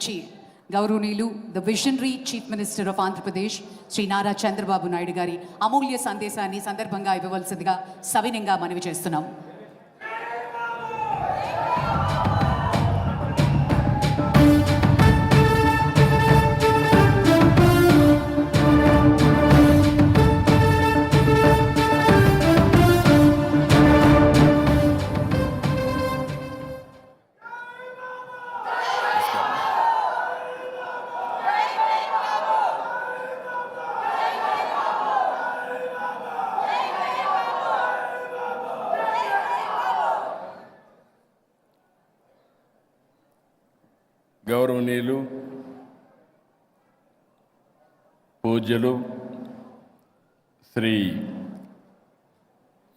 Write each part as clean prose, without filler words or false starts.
నుంచి గౌరవనీయులు the visionary chief minister of Andhra Pradesh Shri Nara Chandrababu Naidu గారి అమూల్య సందేశాన్ని సందర్భంగా ఇవ్వవలసిందిగా సవినయంగా మనవి చేస్తున్నాం. గౌరవనీయులు పూజ్యులు శ్రీ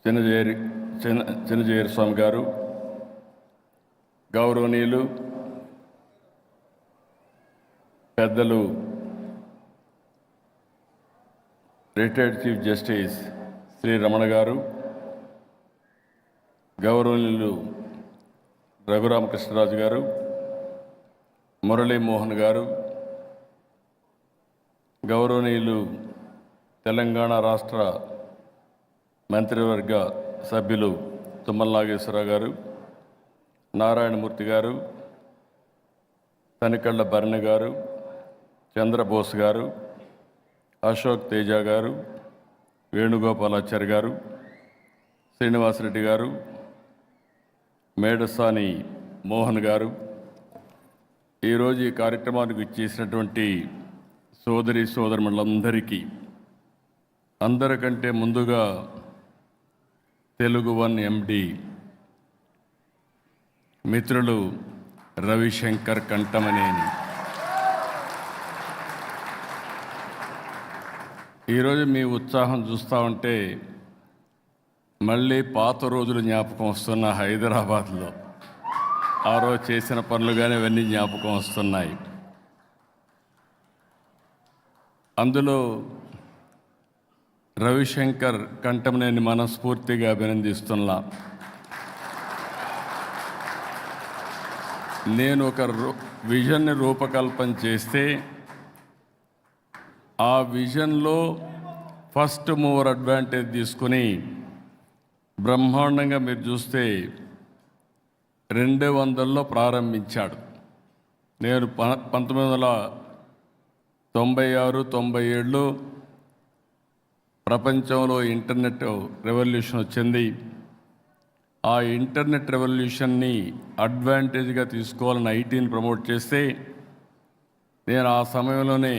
చినజీయర్ స్వామి గారు, గౌరవనీయులు పెద్దలు retired chief justice Shri Ramana గారు, గౌరవనీయులు రఘురామకృష్ణరాజు గారు, మురళీమోహన్ గారు, గౌరవనీయులు తెలంగాణ రాష్ట్ర మంత్రివర్గ సభ్యులు తుమ్మల నాగేశ్వరరావు గారు, నారాయణమూర్తి గారు, తనికళ్ళ భరణి గారు, చంద్రబోస్ గారు, అశోక్ తేజ గారు, వేణుగోపాలాచారి గారు, శ్రీనివాసరెడ్డి గారు, మేడసాని మోహన్ గారు, ఈరోజు ఈ కార్యక్రమానికి ఇచ్చేసినటువంటి సోదరి సోదరులందరికీ అందరికంటే ముందుగా తెలుగు వన్ ఎండి మిత్రులు రవిశంకర్ కంఠమనేని, ఈరోజు మీ ఉత్సాహం చూస్తూ ఉంటే మళ్ళీ పాత రోజులు జ్ఞాపకం వస్తున్న హైదరాబాద్లో ఆ రోజు చేసిన పనులు కానీ ఇవన్నీ జ్ఞాపకం వస్తున్నాయి. అందులో రవిశంకర్ కంఠమనేని మనస్ఫూర్తిగా అభినందిస్తున్నా. నేను ఒక విజన్ని రూపకల్పన చేస్తే ఆ విజన్లో ఫస్ట్ మూవర్ అడ్వాంటేజ్ తీసుకుని బ్రహ్మాండంగా మీరు చూస్తే 2000లో ప్రారంభించాడు. నేను 1996-97లో ప్రపంచంలో ఇంటర్నెట్ రెవల్యూషన్ వచ్చింది. ఆ ఇంటర్నెట్ రెవల్యూషన్ని అడ్వాంటేజ్గా తీసుకోవాలని ఐటీని ప్రమోట్ చేస్తే నేను ఆ సమయంలోనే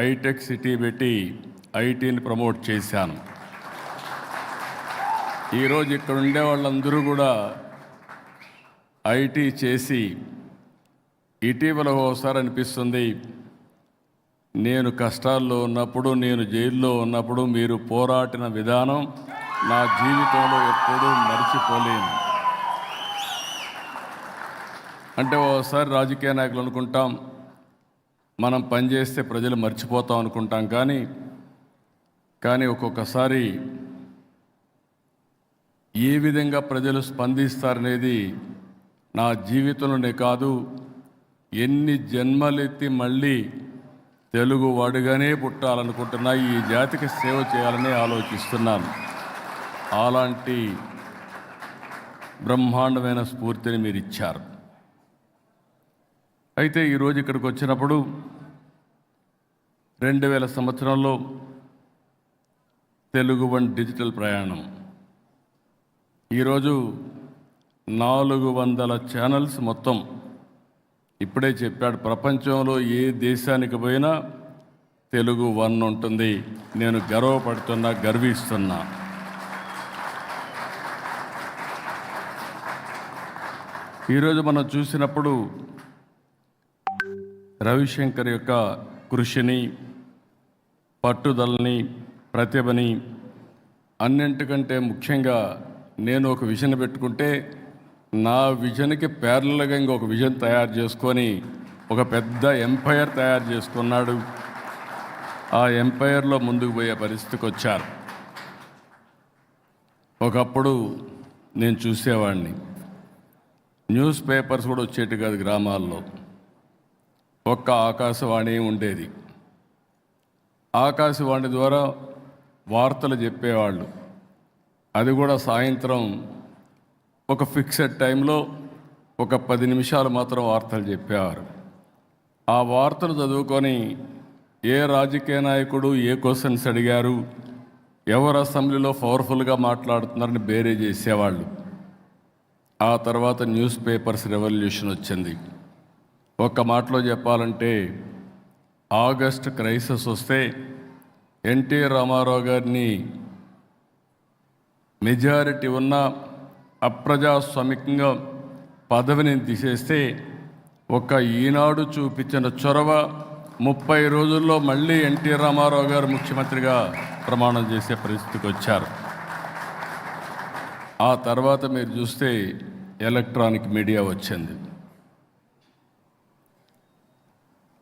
ఐటెక్ సిటీ పెట్టి ఐటీని ప్రమోట్ చేశాను. ఈరోజు ఇక్కడ ఉండే వాళ్ళందరూ కూడా ఐటీ చేసి ఇటీవల ఒకసారి అనిపిస్తుంది, నేను కష్టాల్లో ఉన్నప్పుడు, నేను జైల్లో ఉన్నప్పుడు మీరు పోరాడిన విధానం నా జీవితంలో ఎప్పుడూ మర్చిపోలేను. అంటే ఒకసారి రాజకీయ నాయకులు అనుకుంటాం మనం పనిచేస్తే ప్రజలు మర్చిపోతాం అనుకుంటాం, కానీ ఒక్కొక్కసారి ఏ విధంగా ప్రజలు స్పందిస్తారనేది నా జీవితంలోనే కాదు, ఎన్ని జన్మలెత్తి మళ్ళీ తెలుగు వాడుగానే పుట్టాలనుకుంటున్నా, ఈ జాతికి సేవ చేయాలని ఆలోచిస్తున్నాను. అలాంటి బ్రహ్మాండమైన స్ఫూర్తిని మీరు ఇచ్చారు. అయితే ఈరోజు ఇక్కడికి వచ్చినప్పుడు 2000 సంవత్సరంలో తెలుగు వన్ డిజిటల్ ప్రయాణం, ఈరోజు 400 ఛానల్స్ మొత్తం. ఇప్పుడే చెప్పాడు, ప్రపంచంలో ఏ దేశానికి పోయినా తెలుగు వన్ ఉంటుంది. నేను గర్వపడుతున్నా, గర్విస్తున్నా. ఈరోజు మనం చూసినప్పుడు రవిశంకర్ యొక్క కృషిని, పట్టుదలని, ప్రతిభని, అన్నింటికంటే ముఖ్యంగా నేను ఒక విజన్ పెట్టుకుంటే నా విజన్కి ప్యారలల్గా ఇంకొక విజన్ తయారు చేసుకొని ఒక పెద్ద ఎంపైర్ తయారు చేసుకున్నాడు. ఆ ఎంపైర్లో ముందుకు పోయే పరిస్థితికి వచ్చారు. ఒకప్పుడు నేను చూసేవాడిని, న్యూస్ పేపర్స్ కూడా వచ్చేటి కాదు గ్రామాల్లో. ఒక్క ఆకాశవాణి ఉండేది. ఆకాశవాణి ద్వారా వార్తలు చెప్పేవాళ్ళు. అది కూడా సాయంత్రం ఒక ఫిక్స్డ్ టైంలో ఒక 10 నిమిషాలు మాత్రం వార్తలు చెప్పేవారు. ఆ వార్తలు చదువుకొని ఏ రాజకీయ నాయకుడు ఏ క్వశ్చన్స్ అడిగారు, ఎవరు అసెంబ్లీలో పవర్ఫుల్గా మాట్లాడుతున్నారని బేరే చేసేవాళ్ళు. ఆ తర్వాత న్యూస్ పేపర్స్ రెవల్యూషన్ వచ్చింది. ఒక్క మాటలో చెప్పాలంటే ఆగస్ట్ క్రైసిస్ వస్తే ఎన్టీ రామారావు గారిని మెజారిటీ ఉన్న అప్రజాస్వామికంగా పదవిని తీసేస్తే ఒక ఈనాడు చూపించిన చొరవ 30 రోజుల్లో మళ్ళీ ఎన్టీ రామారావు గారు ముఖ్యమంత్రిగా ప్రమాణం చేసే పరిస్థితికి వచ్చారు. ఆ తర్వాత మీరు చూస్తే ఎలక్ట్రానిక్ మీడియా వచ్చింది.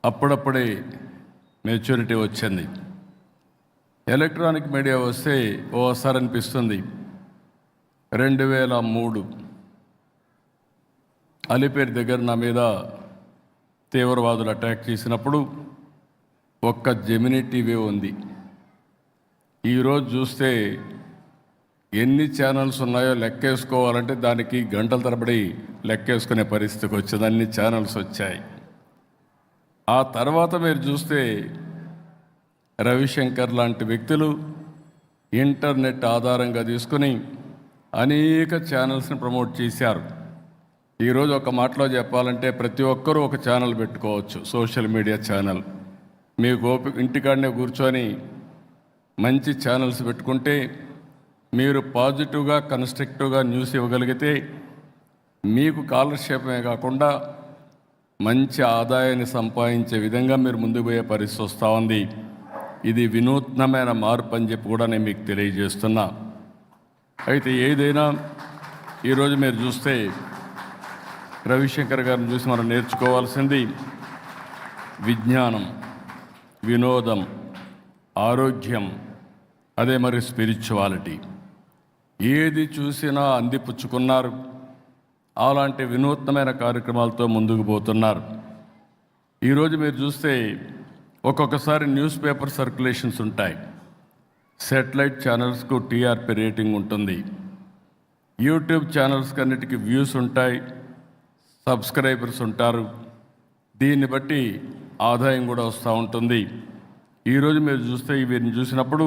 అప్పుడప్పుడే మెచ్యూరిటీ వచ్చింది. ఎలక్ట్రానిక్ మీడియా వస్తే ఓసారి అనిపిస్తుంది 2003 అలిపేరు దగ్గర నా మీద తీవ్రవాదులు అటాక్ చేసినప్పుడు ఒక్క జెమినీ టీవీ ఉంది. ఈరోజు చూస్తే ఎన్ని ఛానల్స్ ఉన్నాయో లెక్కేసుకోవాలంటే దానికి గంటల తరబడి లెక్కేసుకునే పరిస్థితికి వచ్చింది. అన్ని ఛానల్స్ వచ్చాయి. ఆ తర్వాత మీరు చూస్తే రవిశంకర్ లాంటి వ్యక్తులు ఇంటర్నెట్ ఆధారంగా తీసుకుని అనేక ఛానల్స్ని ప్రమోట్ చేశారు. ఈరోజు ఒక మాటలో చెప్పాలంటే ప్రతి ఒక్కరూ ఒక ఛానల్ పెట్టుకోవచ్చు, సోషల్ మీడియా ఛానల్. మీకు ఇంటికాడనే కూర్చొని మంచి ఛానల్స్ పెట్టుకుంటే మీరు పాజిటివ్గా కన్స్ట్రక్టివ్గా న్యూస్ ఇవ్వగలిగితే మీకు కాలక్షేపమే కాకుండా మంచి ఆదాయాన్ని సంపాదించే విధంగా మీరు ముందుకు పోయే పరిస్థితి వస్తూ ఉంది. ఇది వినూత్నమైన మార్పు అని చెప్పి కూడా నేను మీకు తెలియజేస్తున్నా. అయితే ఏదైనా ఈరోజు మీరు చూస్తే రవిశంకర్ గారిని చూసి మనం నేర్చుకోవాల్సింది విజ్ఞానం, వినోదం, ఆరోగ్యం, అదే మరి స్పిరిచువాలిటీ. ఏది చూసినా అందిపుచ్చుకున్నారు. అలాంటి వినూత్నమైన కార్యక్రమాలతో ముందుకు పోతున్నారు. ఈరోజు మీరు చూస్తే ఒక్కొక్కసారి న్యూస్ పేపర్ సర్క్యులేషన్స్ ఉంటాయి. శాటిలైట్ ఛానల్స్కు టీఆర్పీ రేటింగ్ ఉంటుంది. యూట్యూబ్ ఛానల్స్కి అన్నిటికీ వ్యూస్ ఉంటాయి, సబ్స్క్రైబర్స్ ఉంటారు. దీన్ని బట్టి ఆదాయం కూడా వస్తూ ఉంటుంది. ఈరోజు మీరు చూస్తే వీరిని చూసినప్పుడు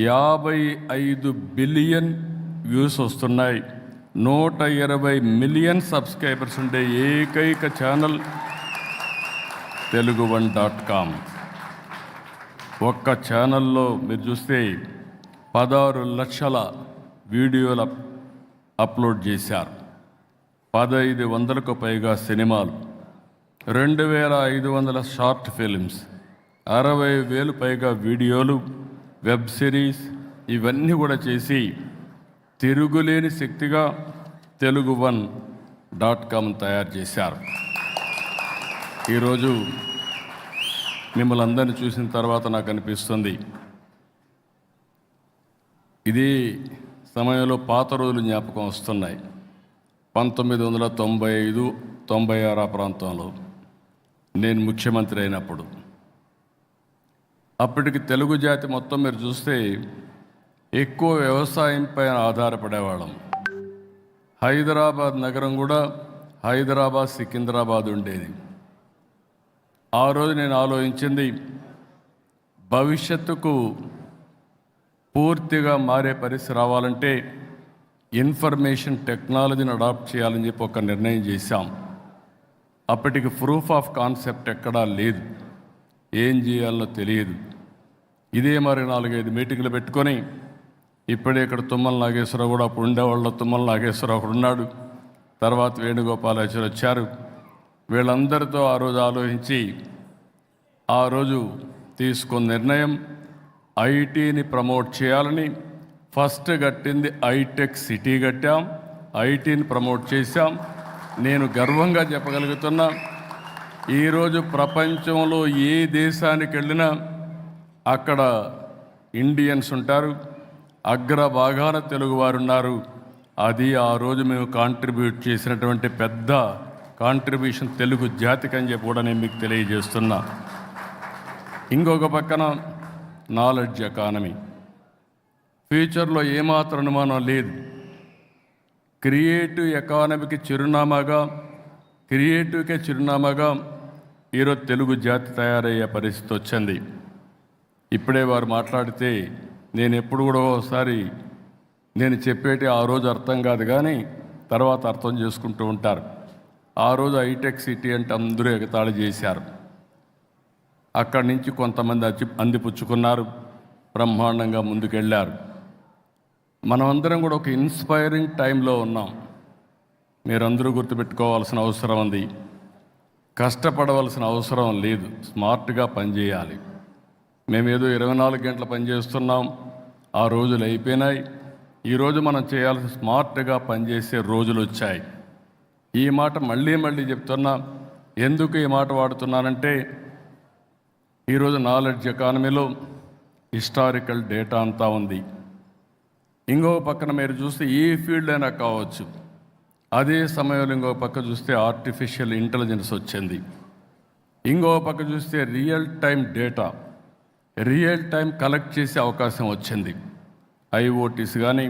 55 బిలియన్ వ్యూస్ వస్తున్నాయి. 120 మిలియన్ సబ్స్క్రైబర్స్ ఉండే ఏకైక ఛానల్ telugu1.com. ఒక్క ఛానల్లో మీరు చూస్తే 16 లక్షల వీడియోలు అప్లోడ్ చేశారు. 1500కు పైగా సినిమాలు, 2500 షార్ట్ ఫిల్మ్స్, 60,000 పైగా వీడియోలు, వెబ్ సిరీస్, ఇవన్నీ కూడా చేసి తిరుగులేని శక్తిగా telugu1.com తయారు చేశారు. ఈరోజు మిమ్మల్ని అందరినీ చూసిన తర్వాత నాకు అనిపిస్తుంది ఇదే సమయంలో పాత రోజులు జ్ఞాపకం వస్తున్నాయి. 1995-96 ఆ ప్రాంతంలో నేను ముఖ్యమంత్రి అయినప్పుడు, అప్పటికి తెలుగు జాతి మొత్తం మీరు చూస్తే ఎక్కువ వ్యవసాయం పైన ఆధారపడేవాళ్ళం. హైదరాబాద్ నగరం కూడా హైదరాబాద్ సికింద్రాబాద్ ఉండేది. ఆ రోజు నేను ఆలోచించింది భవిష్యత్తుకు పూర్తిగా మారే పరిస్థితి రావాలంటే ఇన్ఫర్మేషన్ టెక్నాలజీని అడాప్ట్ చేయాలని చెప్పి ఒక నిర్ణయం చేశాం. అప్పటికి ప్రూఫ్ ఆఫ్ కాన్సెప్ట్ ఎక్కడా లేదు, ఏం చేయాలో తెలియదు. ఇదే మరి 4-5 మీటింగ్లు పెట్టుకొని ఇప్పుడే ఇక్కడ తుమ్మల నాగేశ్వరరావు కూడా అప్పుడు ఉండేవాళ్ళు. తుమ్మల నాగేశ్వరరావు ఒకడు ఉన్నాడు, తర్వాత వేణుగోపాలాచారి వచ్చారు. వీళ్ళందరితో ఆ రోజు ఆలోచించి ఆ రోజు తీసుకున్న నిర్ణయం ఐటీని ప్రమోట్ చేయాలని. ఫస్ట్ కట్టింది ఐటెక్ సిటీ కట్టాం, ఐటీని ప్రమోట్ చేశాం. నేను గర్వంగా చెప్పగలుగుతున్నా, ఈరోజు ప్రపంచంలో ఏ దేశానికి వెళ్ళినా అక్కడ ఇండియన్స్ ఉంటారు, అగ్రభాగాన తెలుగువారు ఉన్నారు. అది ఆ రోజు మేము కాంట్రిబ్యూట్ చేసినటువంటి పెద్ద కాంట్రిబ్యూషన్ తెలుగు జాతికి అని చెప్పి కూడా నేను మీకు తెలియజేస్తున్నా. ఇంకొక పక్కన నాలెడ్జ్ ఎకానమీ. ఫ్యూచర్లో ఏమాత్రం అనుమానం లేదు, క్రియేటివ్ ఎకానమీకి చిరునామాగా, క్రియేటివ్కే చిరునామాగా ఈరోజు తెలుగు జాతి తయారయ్యే పరిస్థితి వచ్చింది. ఇప్పుడే వారు మాట్లాడితే నేను ఎప్పుడు కూడా ఒకసారి నేను చెప్పేటి ఆ రోజు అర్థం కాదు కానీ తర్వాత అర్థం చేసుకుంటూ ఉంటారు. ఆ రోజు హైటెక్ సిటీ అంటే అందరూ ఎగతాళి చేశారు. అక్కడి నుంచి కొంతమంది అందిపుచ్చుకున్నారు, బ్రహ్మాండంగా ముందుకెళ్ళారు. మనమందరం కూడా ఒక ఇన్స్పైరింగ్ టైంలో ఉన్నాం. మీరందరూ గుర్తుపెట్టుకోవాల్సిన అవసరం ఉంది. కష్టపడవలసిన అవసరం లేదు, స్మార్ట్గా పనిచేయాలి. మేమేదో 24 గంటలు పనిచేస్తున్నాం, ఆ రోజులు అయిపోయినాయి. ఈరోజు మనం చేయాల్సిన స్మార్ట్గా పనిచేసే రోజులు వచ్చాయి. ఈ మాట మళ్ళీ మళ్ళీ చెప్తున్నా. ఎందుకు ఈ మాట వాడుతున్నానంటే ఈరోజు నాలెడ్జ్ ఎకానమీలో హిస్టారికల్ డేటా అంతా ఉంది. ఇంకో పక్కన మీరు చూస్తే ఏ ఫీల్డ్ అయినా కావచ్చు, అదే సమయంలో ఇంకో పక్క చూస్తే ఆర్టిఫిషియల్ ఇంటెలిజెన్స్ వచ్చింది. ఇంకో పక్క చూస్తే real time data, real time collect చేసే అవకాశం వచ్చింది. ఐఓటీస్ కానీ,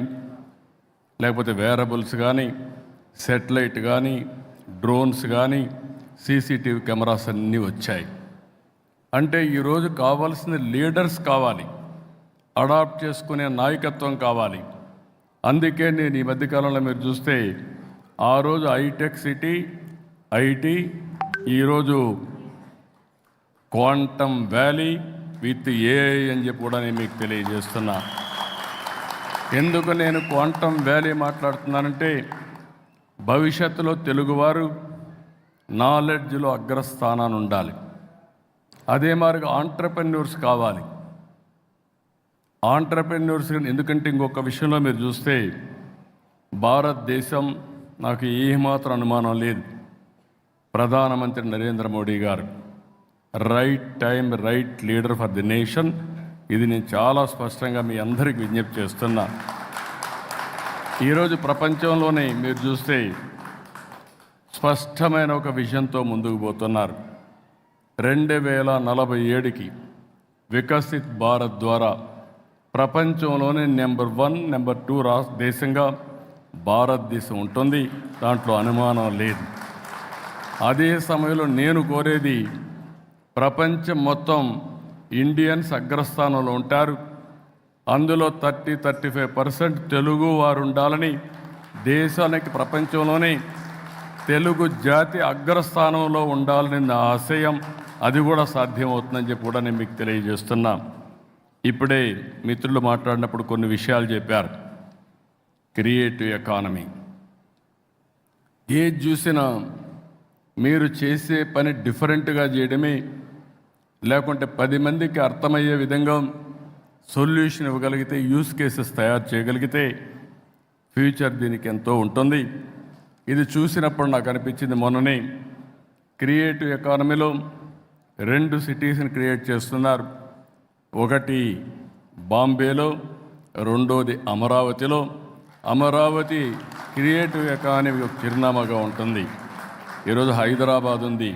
లేకపోతే వేరబుల్స్ కానీ, సెటిలైట్ కానీ, డ్రోన్స్ కానీ, సీసీటీవీ కెమెరాస్ అన్నీ వచ్చాయి. అంటే ఈరోజు కావాల్సిన లీడర్స్ కావాలి, అడాప్ట్ చేసుకునే నాయకత్వం కావాలి. అందుకే నేను ఈ మధ్యకాలంలో మీరు చూస్తే ఆ రోజు హైటెక్ సిటీ, ఐటీ, ఈరోజు క్వాంటమ్ వ్యాలీ విత్ ఏఐ అని చెప్పి కూడా నేను మీకు తెలియజేస్తున్నా. ఎందుకు నేను క్వాంటమ్ వ్యాలీ మాట్లాడుతున్నానంటే భవిష్యత్తులో తెలుగువారు నాలెడ్జ్లో అగ్రస్థానాన్ని ఉండాలి. అదే మాదిరిగా ఆంట్రప్రెన్యూర్స్ కావాలి. ఆంట్రప్రెన్యూర్స్ ఎందుకంటే ఇంకొక విషయంలో మీరు చూస్తే భారతదేశం, నాకు ఏమాత్రం అనుమానం లేదు, ప్రధానమంత్రి నరేంద్ర మోడీ గారు right time right leader for the nation. ఇది నేను చాలా స్పష్టంగా మీ అందరికీ విజ్ఞప్తి చేస్తున్నా. ఈరోజు ప్రపంచంలోనే మీరు చూస్తే స్పష్టమైన ఒక విజన్తో ముందుకు పోతున్నారు. 2047కి వికసిత్ భారత్ ద్వారా ప్రపంచంలోనే నెంబర్ 1, నెంబర్ 2 దేశంగా భారతదేశం ఉంటుంది, దాంట్లో అనుమానం లేదు. అదే సమయంలో నేను కోరేది ప్రపంచం మొత్తం ఇండియన్స్ అగ్రస్థానంలో ఉంటారు, అందులో 30-35% తెలుగు వారు ఉండాలని, దేశానికి ప్రపంచంలోనే తెలుగు జాతి అగ్రస్థానంలో ఉండాలని నా ఆశయం. అది కూడా సాధ్యమవుతుందని చెప్పి కూడా నేను మీకు తెలియజేస్తున్నా. ఇప్పుడే మిత్రులు మాట్లాడినప్పుడు కొన్ని విషయాలు చెప్పారు. క్రియేటివ్ ఎకానమీ, ఏది చూసినా మీరు చేసే పని డిఫరెంట్గా చేయడమే, లేకుంటే 10 మందికి అర్థమయ్యే విధంగా సొల్యూషన్ ఇవ్వగలిగితే, యూస్ కేసెస్ తయారు చేయగలిగితే ఫ్యూచర్ దీనికి ఎంతో ఉంటుంది. ఇది చూసినప్పుడు నాకు అనిపించింది, మొన్ననే క్రియేటివ్ ఎకానమీలో 2 సిటీస్ని క్రియేట్ చేస్తున్నారు. ఒకటి బాంబేలో, రెండోది అమరావతిలో. అమరావతి క్రియేటివ్ ఎకానమీ ఒక చిరునామాగా ఉంటుంది. ఈరోజు హైదరాబాద్ ఉంది.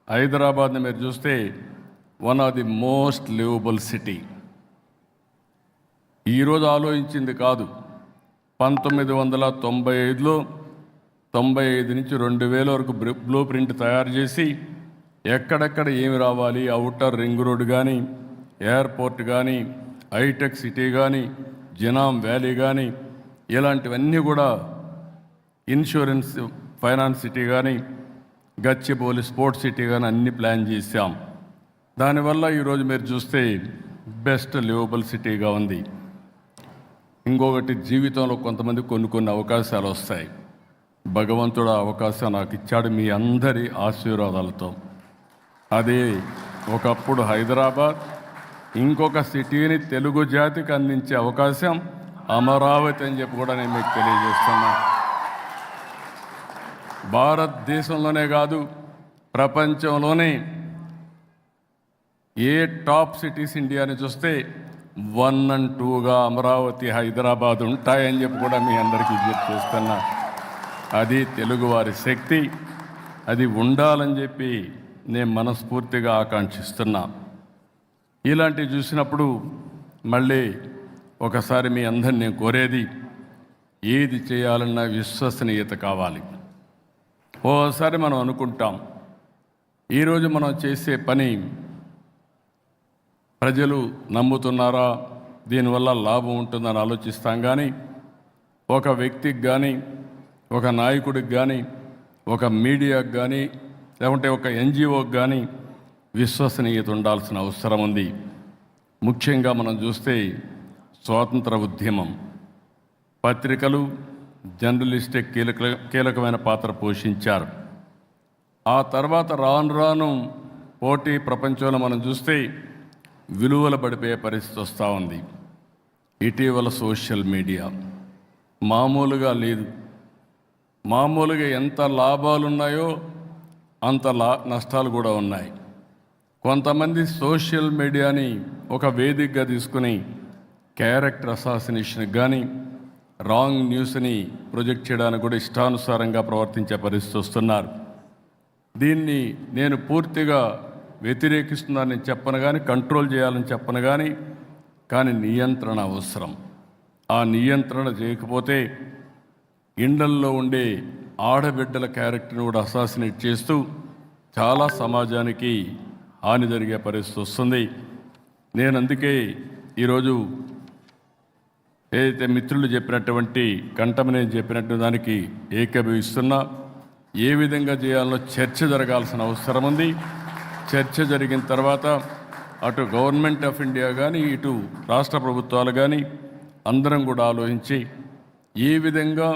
హైదరాబాద్ని మీరు చూస్తే one of the most liveable city. ఈరోజు ఆలోచించింది కాదు, 1995లో 95 నుంచి 2000 వరకు బ్లూ ప్రింట్ తయారు చేసి ఎక్కడెక్కడ ఏమి రావాలి, అవుటర్ రింగ్ రోడ్ కానీ, ఎయిర్పోర్ట్ కానీ, హైటెక్ సిటీ కానీ, జినామ్ వ్యాలీ కానీ, ఇలాంటివన్నీ కూడా, ఇన్సూరెన్స్ ఫైనాన్స్ సిటీ కానీ, గచ్చిబౌలి స్పోర్ట్స్ సిటీ కానీ అన్ని ప్లాన్ చేశాం. దానివల్ల ఈరోజు మీరు చూస్తే బెస్ట్ లివబుల్ సిటీగా ఉంది. ఇంకొకటి, జీవితంలో కొంతమంది కొన్ని అవకాశాలు వస్తాయి. భగవంతుడు ఆ అవకాశం నాకు ఇచ్చాడు మీ అందరి ఆశీర్వాదాలతో. అదే ఒకప్పుడు హైదరాబాద్, ఇంకొక సిటీని తెలుగు జాతికి అందించే అవకాశం అమరావతి అని చెప్పి కూడా నేను మీకు తెలియజేస్తున్నా. భారతదేశంలోనే కాదు, ప్రపంచంలోనే ఏ టాప్ సిటీస్ ఇండియాని చూస్తే 1 and 2గా అమరావతి, హైదరాబాద్ ఉంటాయని చెప్పి కూడా మీ అందరికీ విజ్ఞప్తి చేస్తున్నా. అది తెలుగువారి శక్తి, అది ఉండాలని చెప్పి నేను మనస్ఫూర్తిగా ఆకాంక్షిస్తున్నా. ఇలాంటివి చూసినప్పుడు మళ్ళీ ఒకసారి మీ అందరిని నేను కోరేది, ఏది చేయాలన్నా విశ్వసనీయత కావాలి. ఓసారి మనం అనుకుంటాం, ఈరోజు మనం చేసే పని ప్రజలు నమ్ముతున్నారా, దీనివల్ల లాభం ఉంటుందని ఆలోచిస్తాం. కానీ ఒక వ్యక్తికి కానీ, ఒక నాయకుడికి కానీ, ఒక మీడియాకు కానీ, లేకుంటే ఒక ఎన్జిఓకి కానీ విశ్వసనీయత ఉండాల్సిన అవసరం ఉంది. ముఖ్యంగా మనం చూస్తే స్వాతంత్ర ఉద్యమం, పత్రికలు, జర్నలిస్టే కీలకమైన పాత్ర పోషించారు. ఆ తర్వాత రాను రాను పోటీ ప్రపంచంలో మనం చూస్తే విలువలు పడిపోయే పరిస్థితి వస్తూ ఉంది. ఇటీవల సోషల్ మీడియా మామూలుగా లేదు. మామూలుగా ఎంత లాభాలు ఉన్నాయో అంత నష్టాలు కూడా ఉన్నాయి. కొంతమంది సోషల్ మీడియాని ఒక వేదికగా తీసుకుని క్యారెక్టర్ అసాసినేషన్కి కానీ, రాంగ్ న్యూస్ని ప్రొజెక్ట్ చేయడానికి కూడా ఇష్టానుసారంగా ప్రవర్తించే పరిస్థితి వస్తున్నారు. దీన్ని నేను పూర్తిగా వ్యతిరేకిస్తున్నానని చెప్పను కానీ, కంట్రోల్ చేయాలని చెప్పను కానీ నియంత్రణ అవసరం. ఆ నియంత్రణ చేయకపోతే ఇండల్లో ఉండే ఆడబిడ్డల క్యారెక్టర్ని కూడా అసాసినేట్ చేస్తూ చాలా సమాజానికి హాని జరిగే పరిస్థితి వస్తుంది. నేను అందుకే ఈరోజు ఏదైతే మిత్రులు చెప్పినటువంటి కంఠమనేని చెప్పినట్టు దానికి ఏకీభవిస్తున్నా. ఏ విధంగా చేయాలో చర్చ జరగాల్సిన అవసరం ఉంది. చర్చ జరిగిన తర్వాత అటు గవర్నమెంట్ ఆఫ్ ఇండియా కానీ, ఇటు రాష్ట్ర ప్రభుత్వాలు కానీ అందరం కూడా ఆలోచించి ఏ విధంగా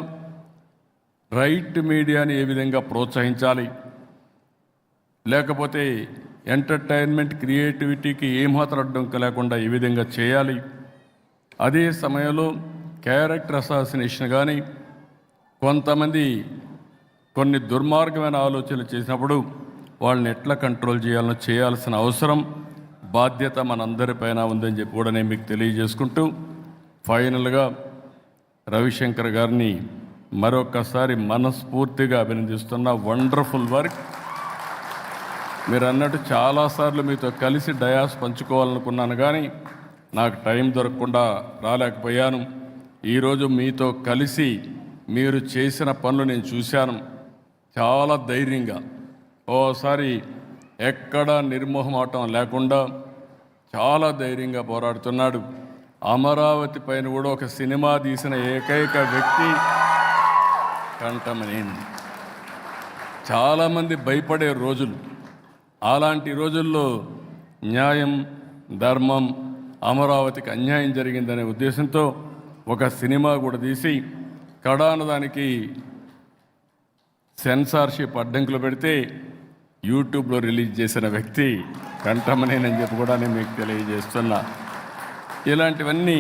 రైట్ మీడియాని ఏ విధంగా ప్రోత్సహించాలి, లేకపోతే ఎంటర్టైన్మెంట్ క్రియేటివిటీకి ఏమాత్రం అడ్డంకి లేకుండా ఏ విధంగా చేయాలి. అదే సమయంలో క్యారెక్టర్ అసాసినేషన్ కానీ, కొంతమంది కొన్ని దుర్మార్గమైన ఆలోచనలు చేసినప్పుడు వాళ్ళని ఎట్లా కంట్రోల్ చేయాలో చేయాల్సిన అవసరం, బాధ్యత మనందరిపైన ఉందని చెప్పి కూడా నేను మీకు తెలియజేసుకుంటూ, ఫైనల్గా రవిశంకర్ గారిని మరొకసారి మనస్ఫూర్తిగా అభినందిస్తున్న. Wonderful work. మీరు అన్నట్టు చాలాసార్లు మీతో కలిసి డయాస్ పంచుకోవాలనుకున్నాను కానీ నాకు టైం దొరకకుండా రాలేకపోయాను. ఈరోజు మీతో కలిసి మీరు చేసిన పనులు నేను చూశాను. చాలా ధైర్యంగా, ఓసారి ఎక్కడా నిర్మోహమాటం లేకుండా చాలా ధైర్యంగా పోరాడుతున్నాడు. అమరావతి పైన కూడా ఒక సినిమా తీసిన ఏకైక వ్యక్తి కంఠమనేని. చాలామంది భయపడే రోజులు, అలాంటి రోజుల్లో న్యాయం, ధర్మం, అమరావతికి అన్యాయం జరిగిందనే ఉద్దేశంతో ఒక సినిమా కూడా తీసి కడాన దానికి సెన్సార్షిప్ అడ్డంకులు పెడితే యూట్యూబ్లో రిలీజ్ చేసిన వ్యక్తి కంఠమనేని చెప్పి కూడా నేను మీకు తెలియజేస్తున్నా. ఇలాంటివన్నీ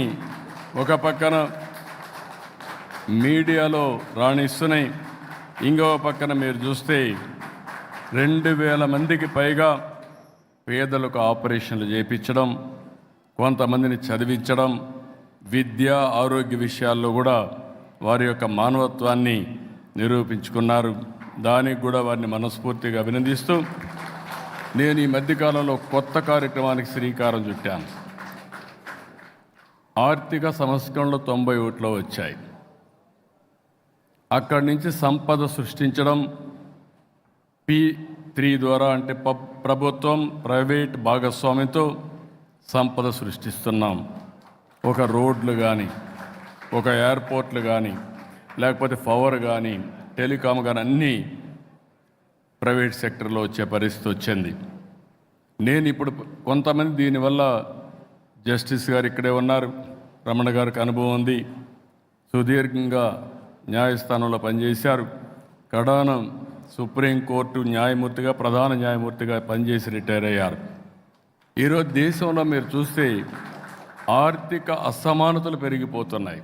ఒక పక్కన మీడియాలో రాణిస్తున్నాయి. ఇంకో పక్కన మీరు చూస్తే 2000 మందికి పైగా పేదలకు ఆపరేషన్లు చేయించడం, కొంతమందిని చదివించడం, విద్య, ఆరోగ్య విషయాల్లో కూడా వారి యొక్క మానవత్వాన్ని నిరూపించుకున్నారు. దానికి కూడా వారిని మనస్ఫూర్తిగా అభినందిస్తూ, నేను ఈ మధ్యకాలంలో కొత్త కార్యక్రమానికి శ్రీకారం చుట్టాను. ఆర్థిక సంస్కరణలు 91లో వచ్చాయి. అక్కడి నుంచి సంపద సృష్టించడం P3 ద్వారా, అంటే ప్రభుత్వం ప్రైవేట్ భాగస్వామ్యంతో సంపద సృష్టిస్తున్నాం. ఒక రోడ్లు కానీ, ఒక ఎయిర్పోర్ట్లు కానీ, లేకపోతే పవర్ కానీ, టెలికాం కానీ అన్నీ ప్రైవేట్ సెక్టర్లో వచ్చే పరిస్థితి వచ్చింది. నేను ఇప్పుడు కొంతమంది దీనివల్ల, జస్టిస్ గారు ఇక్కడే ఉన్నారు, రమణ గారికి అనుభవం ఉంది, సుదీర్ఘంగా న్యాయస్థానంలో పనిచేశారు, కడాన సుప్రీంకోర్టు న్యాయమూర్తిగా, ప్రధాన న్యాయమూర్తిగా పనిచేసి రిటైర్ అయ్యారు. ఈరోజు దేశంలో మీరు చూస్తే ఆర్థిక అసమానతలు పెరిగిపోతున్నాయి.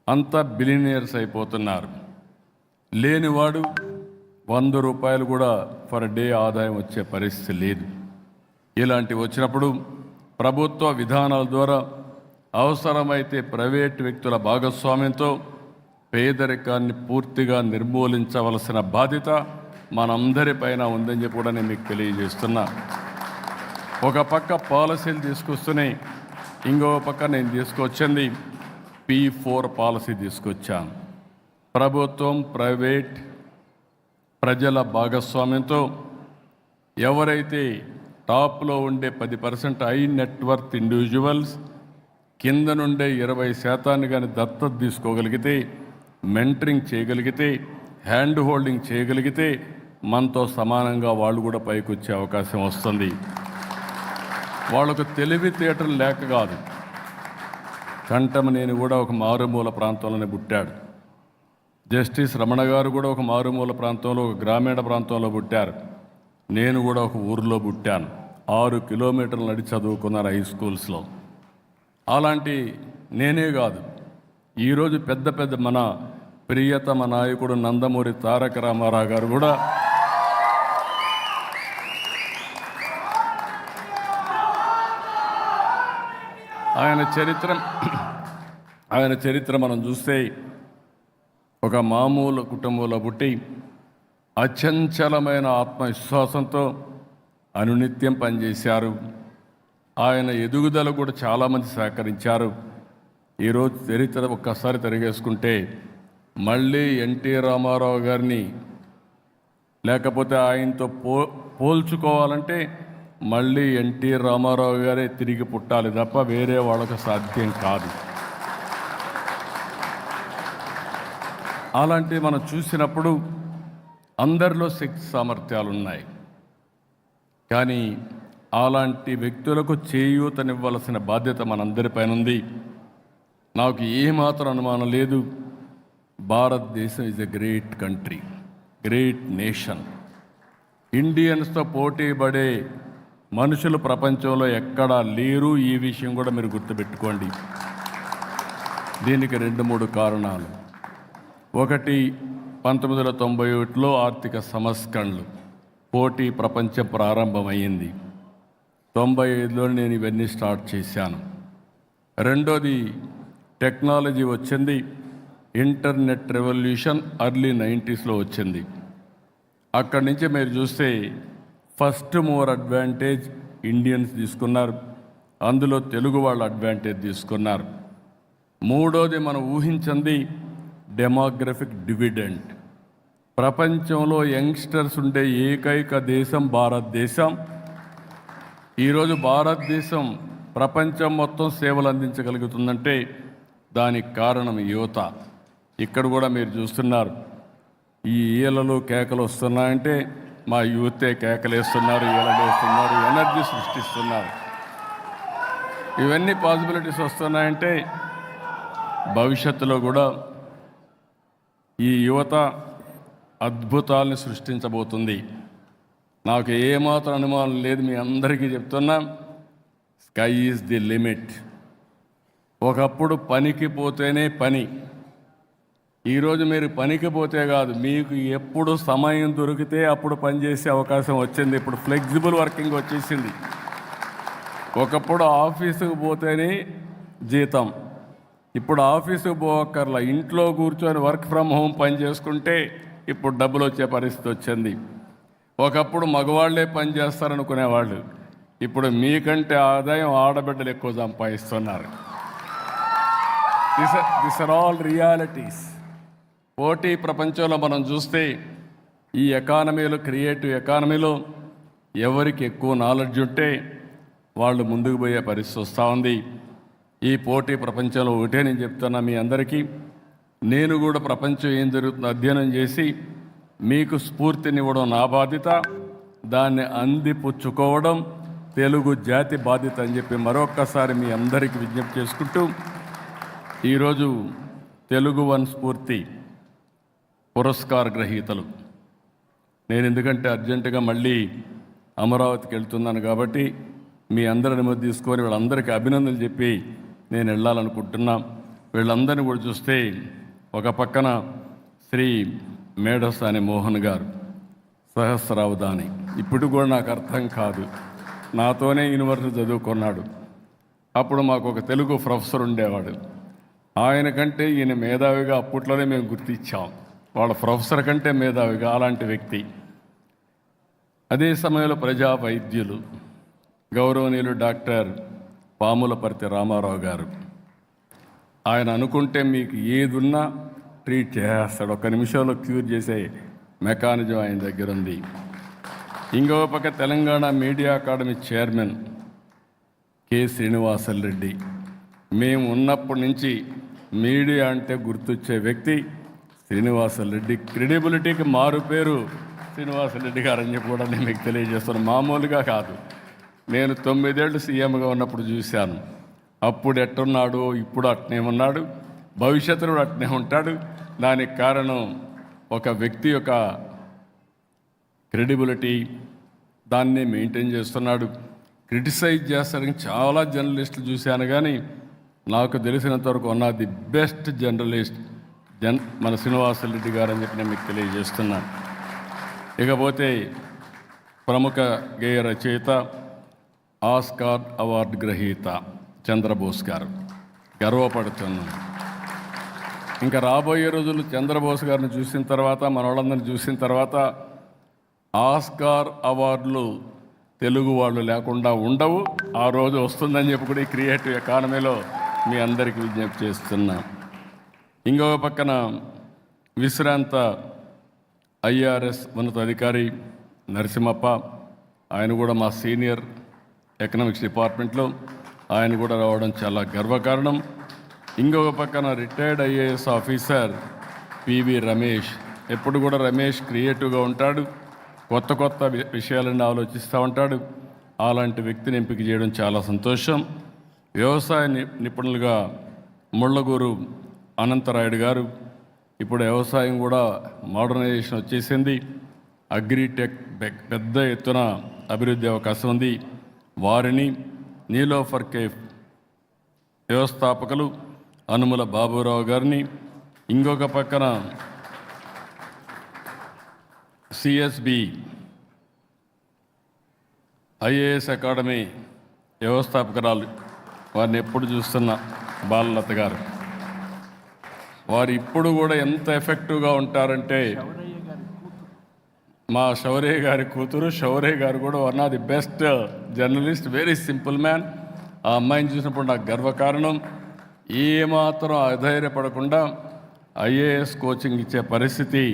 అంతా బిలినియర్స్ అయిపోతున్నారు. లేనివాడు 100 రూపాయలు కూడా పర్ డే ఆదాయం వచ్చే పరిస్థితి లేదు. ఇలాంటివి వచ్చినప్పుడు ప్రభుత్వ విధానాల ద్వారా, అవసరమైతే ప్రైవేట్ వ్యక్తుల భాగస్వామ్యంతో పేదరికాన్ని పూర్తిగా నిర్మూలించవలసిన బాధ్యత మనందరిపైన ఉందని చెప్పి కూడా నేను మీకు తెలియజేస్తున్నా. ఒక పక్క పాలసీలు తీసుకొస్తూనే ఇంకో పక్క నేను తీసుకొచ్చింది P4 పాలసీ తీసుకొచ్చాను. ప్రభుత్వం, ప్రైవేట్, ప్రజల భాగస్వామ్యంతో ఎవరైతే టాప్లో ఉండే 10% హై నెట్వర్త్ ఇండివిజువల్స్ కింద నుండే 20% కానీ దత్తత తీసుకోగలిగితే, మెంటరింగ్ చేయగలిగితే, హ్యాండ్ హోల్డింగ్ చేయగలిగితే మనతో సమానంగా వాళ్ళు కూడా పైకి వచ్చే అవకాశం వస్తుంది. వాళ్ళకు తెలివితేటలు లేక కాదు. కంఠమనేని కూడా ఒక మారుమూల ప్రాంతంలోనే పుట్టాడు. జస్టిస్ రమణ గారు కూడా ఒక మారుమూల ప్రాంతంలో, ఒక గ్రామీణ ప్రాంతంలో పుట్టారు. నేను కూడా ఒక ఊరిలో పుట్టాను. 6 కిలోమీటర్లు నడిచి చదువుకున్నారు హై స్కూల్స్లో. అలాంటి నేనే కాదు, ఈరోజు పెద్ద పెద్ద మన ప్రియతమ నాయకుడు నందమూరి తారక రామారావు గారు కూడా ఆయన చరిత్ర మనం చూస్తే ఒక మామూలు కుటుంబంలో పుట్టి అచంచలమైన ఆత్మవిశ్వాసంతో అనునిత్యం పనిచేశారు. ఆయన ఎదుగుదల కూడా చాలామంది సహకరించారు. ఈరోజు చరిత్ర ఒక్కసారి తిరిగేసుకుంటే మళ్ళీ ఎన్టీ రామారావు గారిని లేకపోతే ఆయనతో పోల్చుకోవాలంటే మళ్ళీ ఎన్టీ రామారావు గారే తిరిగి పుట్టాలి తప్ప వేరే వాళ్ళకు సాధ్యం కాదు. అలాంటివి మనం చూసినప్పుడు అందరిలో శక్తి సామర్థ్యాలు ఉన్నాయి. కానీ అలాంటి వ్యక్తులకు చేయూతనివ్వాల్సిన బాధ్యత మనందరిపైన ఉంది. నాకు ఏమాత్రం అనుమానం లేదు, భారతదేశం is a great country, great nation. ఇండియన్స్తో పోటీ పడే మనుషులు ప్రపంచంలో ఎక్కడా లేరు. ఈ విషయం కూడా మీరు గుర్తుపెట్టుకోండి. దీనికి 2-3 కారణాలు. ఒకటి, 1991లో ఆర్థిక సంస్కరణలు, పోటీ ప్రపంచం ప్రారంభమైంది. 95లో నేను ఇవన్నీ స్టార్ట్ చేశాను. రెండోది, టెక్నాలజీ వచ్చింది. ఇంటర్నెట్ రెవల్యూషన్ ఎర్లీ 90స్లో వచ్చింది. అక్కడి నుంచి మీరు చూస్తే ఫస్ట్ మూవర్ అడ్వాంటేజ్ ఇండియన్స్ తీసుకున్నారు, అందులో తెలుగు వాళ్ళు అడ్వాంటేజ్ తీసుకున్నారు. మూడోది, మనం ఊహించింది డెమోగ్రఫిక్ డివిడెండ్. ప్రపంచంలో యంగ్స్టర్స్ ఉండే ఏకైక దేశం భారతదేశం. ఈరోజు భారతదేశం ప్రపంచం మొత్తం సేవలు అందించగలుగుతుందంటే దానికి కారణం యువత. ఇక్కడ కూడా మీరు చూస్తున్నారు, ఈ ఈలలు కేకలు వస్తున్నాయంటే మా యూతే కేకలేస్తున్నారు, ఈలలు వేస్తున్నారు, ఎనర్జీ సృష్టిస్తున్నారు. ఇవన్నీ పాసిబిలిటీస్ వస్తున్నాయంటే భవిష్యత్తులో కూడా ఈ యువత అద్భుతాలను సృష్టించబోతుంది. నాకు ఏమాత్రం అనుమానం లేదు, మీ అందరికీ చెప్తున్నా, స్కై ఈజ్ ది లిమిట్. ఒకప్పుడు పనికి పోతేనే పని, ఈరోజు మీరు పనికి పోతే కాదు, మీకు ఎప్పుడు సమయం దొరికితే అప్పుడు పనిచేసే అవకాశం వచ్చింది. ఇప్పుడు ఫ్లెక్సిబుల్ వర్కింగ్ వచ్చేసింది. ఒకప్పుడు ఆఫీసుకు పోతేనే జీతం, ఇప్పుడు ఆఫీసుకు పోవక్కర్లా, ఇంట్లో కూర్చొని వర్క్ ఫ్రమ్ హోమ్ పని చేసుకుంటే ఇప్పుడు డబ్బులు వచ్చే పరిస్థితి వచ్చింది. ఒకప్పుడు మగవాళ్లే పని చేస్తారనుకునేవాళ్ళు, ఇప్పుడు మీకంటే ఆదాయం ఆడబిడ్డలు ఎక్కువ సంపాదిస్తున్నారు. This are all realities. పోటీ ప్రపంచంలో మనం చూస్తే ఈ ఎకానమీలో, క్రియేటివ్ ఎకానమీలో ఎవరికి ఎక్కువ నాలెడ్జ్ ఉంటే వాళ్ళు ముందుకు పోయే పరిస్థితి వస్తూ ఉంది. ఈ పోటీ ప్రపంచంలో ఒకటే నేను చెప్తున్నా మీ అందరికీ, నేను కూడా ప్రపంచం ఏం జరుగుతుందో అధ్యయనం చేసి మీకు స్ఫూర్తినివ్వడం నా బాధ్యత, దాన్ని అందిపుచ్చుకోవడం తెలుగు జాతి బాధ్యత అని చెప్పి మరొక్కసారి మీ అందరికీ విజ్ఞప్తి చేసుకుంటూ, ఈరోజు తెలుగు వన్ స్ఫూర్తి పురస్కార గ్రహీతలు, నేను ఎందుకంటే అర్జెంటుగా మళ్ళీ అమరావతికి వెళ్తున్నాను కాబట్టి మీ అందరి అనుమతి తీసుకొని వీళ్ళందరికీ అభినందనలు చెప్పి నేను వెళ్ళాలనుకుంటున్నా. వీళ్ళందరినీ కూడా చూస్తే ఒక పక్కన శ్రీ మేడసాని మోహన్ గారు, సహస్రావధాని, ఇప్పుడు కూడా నాకు అర్థం కాదు, నాతోనే యూనివర్సిటీ చదువుకున్నాడు. అప్పుడు మాకు ఒక తెలుగు ప్రొఫెసర్ ఉండేవాడు, ఆయన కంటే ఈయన మేధావిగా అప్పట్లోనే మేము గుర్తించాం. వాళ్ళ ప్రొఫెసర్ కంటే మేధావిగా అలాంటి వ్యక్తి. అదే సమయంలో ప్రజా వైద్యులు గౌరవనీయులు డాక్టర్ పాములపర్తి రామారావు గారు, ఆయన అనుకుంటే మీకు ఏదున్నా ట్రీట్ చేసేస్తాడు, ఒక్క నిమిషంలో క్యూర్ చేసే మెకానిజం ఆయన దగ్గర ఉంది. ఇంకో పక్క Telangana media academy chairman K Srinivasa Reddy, మేము ఉన్నప్పటి నుంచి మీడియా అంటే గుర్తొచ్చే వ్యక్తి శ్రీనివాసరెడ్డి. క్రెడిబిలిటీకి మారు పేరు శ్రీనివాసరెడ్డి గారు అని చెప్పి కూడా నేను మీకు తెలియజేస్తున్నాను. మామూలుగా కాదు. నేను 9 ఏళ్ళు సీఎంగా ఉన్నప్పుడు చూశాను. అప్పుడు ఎట్టున్నాడు, ఇప్పుడు అట్నే ఉన్నాడు, భవిష్యత్తులో కూడా అట్నే ఉంటాడు. దానికి కారణం ఒక వ్యక్తి యొక్క క్రెడిబిలిటీ, దాన్ని మెయింటైన్ చేస్తున్నాడు. క్రిటిసైజ్ చేస్తాడని చాలా జర్నలిస్టులు చూశాను, కానీ నాకు తెలిసినంతవరకు one of the best journalist మన శ్రీనివాసరెడ్డి గారు అని చెప్పి నేను మీకు తెలియజేస్తున్నాను. ఇకపోతే ప్రముఖ గేయ రచయిత, ఆస్కార్ అవార్డు గ్రహీత చంద్రబోస్ గారు, గర్వపడుతున్నాను. ఇంకా రాబోయే రోజులు చంద్రబోస్ గారిని చూసిన తర్వాత, మన వాళ్ళందరినీ చూసిన తర్వాత ఆస్కార్ అవార్డులు తెలుగు వాళ్ళు లేకుండా ఉండవు. ఆ రోజు వస్తుందని చెప్పి కూడా ఈ క్రియేటివ్ ఎకానమీలో మీ అందరికీ విజ్ఞప్తి చేస్తున్నాం. ఇంకో పక్కన విశ్రాంత ఐఆర్ఎస్ ఉన్నతాధికారి నరసింహప్ప, ఆయన కూడా మా సీనియర్ ఎకనామిక్స్ డిపార్ట్మెంట్లో ఆయన కూడా రావడం చాలా గర్వకారణం. ఇంకొక పక్కన retired IAS officer PV Ramesh, ఎప్పుడు కూడా రమేష్ క్రియేటివ్గా ఉంటాడు, కొత్త కొత్త విషయాలను ఆలోచిస్తూ ఉంటాడు. అలాంటి వ్యక్తిని ఎంపిక చేయడం చాలా సంతోషం. వ్యవసాయ నిపుణులుగా ముళ్ళగూరు అనంతరాయుడు గారు, ఇప్పుడు వ్యవసాయం కూడా మోడర్నైజేషన్ వచ్చేసింది, అగ్రిటెక్ పెద్ద ఎత్తున అభివృద్ధి అవకాశం ఉంది. వారిని నీలోఫర్ కేఫ్ వ్యవస్థాపకులు అనుముల బాబురావు గారిని, ఇంకొక పక్కన సిఎస్బి ఐఏఎస్ అకాడమీ వ్యవస్థాపకురాలు, వారిని ఎప్పుడు చూస్తున్న బాలలత గారు, వారు ఇప్పుడు కూడా ఎంత ఎఫెక్టివ్గా ఉంటారంటే, మా శౌర్య గారి కూతురు శౌర్య గారు కూడా one of the best journalist, very simple man. ఆ అమ్మాయిని చూసినప్పుడు నాకు గర్వకారణం. ఏమాత్రం అధైర్యపడకుండా ఐఏఎస్ కోచింగ్ ఇచ్చే పరిస్థితి,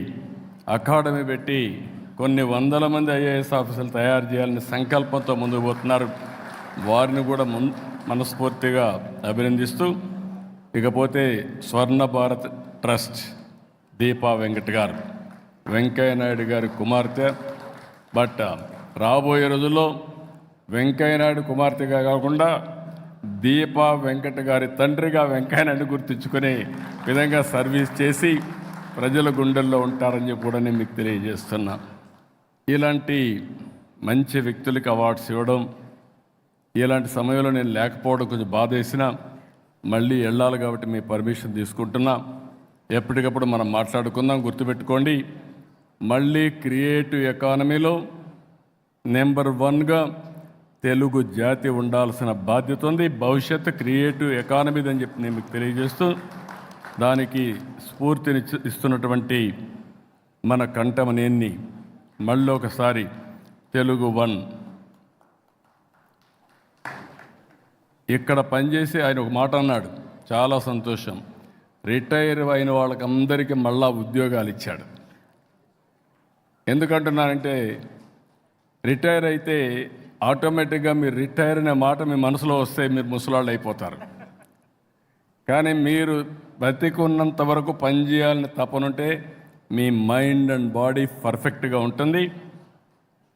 అకాడమీ పెట్టి కొన్ని వందల మంది ఐఏఎస్ ఆఫీసర్లు తయారు చేయాలని సంకల్పంతో ముందుకు పోతున్నారు. వారిని కూడా మనస్ఫూర్తిగా అభినందిస్తూ, ఇకపోతే స్వర్ణ భారత్ ట్రస్ట్ దీపా వెంకట్ గారు, వెంకయ్యనాయుడు గారి కుమార్తె. బట్ రాబోయే రోజుల్లో వెంకయ్యనాయుడు కుమార్తెగా కాకుండా దీపా వెంకట్ గారి తండ్రిగా వెంకయ్యనాయుడు గుర్తించుకునే విధంగా సర్వీస్ చేసి ప్రజల గుండెల్లో ఉంటారని చెప్పి కూడా నేను మీకు తెలియజేస్తున్నా. ఇలాంటి మంచి వ్యక్తులకి అవార్డ్స్ ఇవ్వడం, ఇలాంటి సమయంలో నేను లేకపోవడం కొంచెం బాధేసిన, మళ్ళీ వెళ్ళాలి కాబట్టి మీ పర్మిషన్ తీసుకుంటున్నా. ఎప్పటికప్పుడు మనం మాట్లాడుకుందాం. గుర్తుపెట్టుకోండి, మళ్ళీ క్రియేటివ్ ఎకానమీలో నెంబర్ 1గా తెలుగు జాతి ఉండాల్సిన బాధ్యత ఉంది. భవిష్యత్తు క్రియేటివ్ ఎకానమీదని చెప్పి నేను మీకు తెలియజేస్తూ, దానికి స్ఫూర్తిని ఇస్తున్నటువంటి మన కంఠమనేని మళ్ళీ ఒకసారి తెలుగు 1 ఇక్కడ పనిచేసి ఆయన ఒక మాట అన్నాడు, చాలా సంతోషం. రిటైర్ అయిన వాళ్ళకి అందరికీ మళ్ళా ఉద్యోగాలు ఇచ్చాడు. ఎందుకంటున్నానంటే, రిటైర్ అయితే ఆటోమేటిక్గా మీరు రిటైర్ అనే మాట మీ మనసులో వస్తే మీరు ముసలాళ్ళు అయిపోతారు. కానీ మీరు బతికున్నంత వరకు పనిచేయాలని తపనుంటే మీ మైండ్ అండ్ బాడీ పర్ఫెక్ట్గా ఉంటుంది.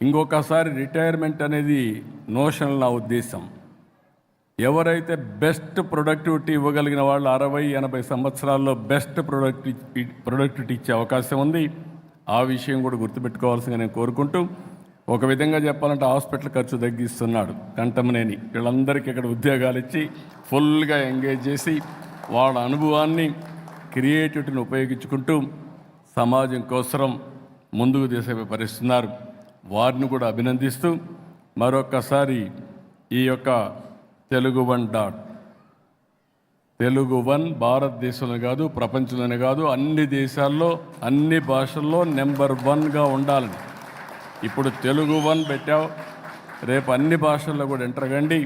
ఇంకొకసారి రిటైర్మెంట్ అనేది నోషన్, నా ఉద్దేశం. ఎవరైతే బెస్ట్ ప్రొడక్టివిటీ ఇవ్వగలిగిన వాళ్ళు 60-80 సంవత్సరాల్లో బెస్ట్ ప్రొడక్టివిటీ ఇచ్చే అవకాశం ఉంది. ఆ విషయం కూడా గుర్తుపెట్టుకోవాల్సిందిగా నేను కోరుకుంటూ, ఒక విధంగా చెప్పాలంటే హాస్పిటల్ ఖర్చు తగ్గిస్తున్నాడు కంఠమనేని. వీళ్ళందరికీ ఇక్కడ ఉద్యోగాలు ఇచ్చి ఫుల్గా ఎంగేజ్ చేసి వాళ్ళ అనుభవాన్ని, క్రియేటివిటీని ఉపయోగించుకుంటూ సమాజం కోసం ముందుకు పరిస్తున్నారు. వారిని కూడా అభినందిస్తూ, మరొక్కసారి ఈ యొక్క తెలుగు 1 తెలుగు వన్ భారతదేశంలో కాదు, ప్రపంచంలోనే కాదు, అన్ని దేశాల్లో అన్ని భాషల్లో నెంబర్ వన్గా ఉండాలని. ఇప్పుడు తెలుగు వన్ పెట్టావు, రేపు అన్ని భాషల్లో కూడా ఎంటర్ కండి,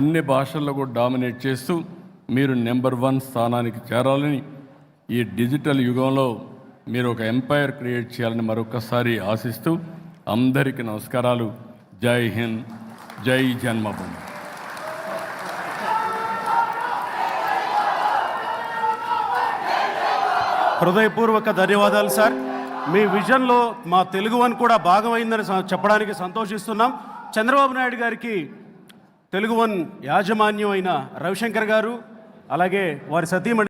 అన్ని భాషల్లో కూడా డామినేట్ చేస్తూ మీరు నెంబర్ వన్ స్థానానికి చేరాలని, ఈ డిజిటల్ యుగంలో మీరు ఒక ఎంపైర్ క్రియేట్ చేయాలని మరొకసారి ఆశిస్తూ అందరికీ నమస్కారాలు. జై హింద్, జై జన్మభూమి. హృదయపూర్వక ధన్యవాదాలు సార్. మీ విజన్లో మా తెలుగు వన్ కూడా భాగమైందని చెప్పడానికి సంతోషిస్తున్నాం. చంద్రబాబు నాయుడు గారికి తెలుగు వన్ యాజమాన్యం అయిన రవిశంకర్ గారు, అలాగే వారి సతీమణి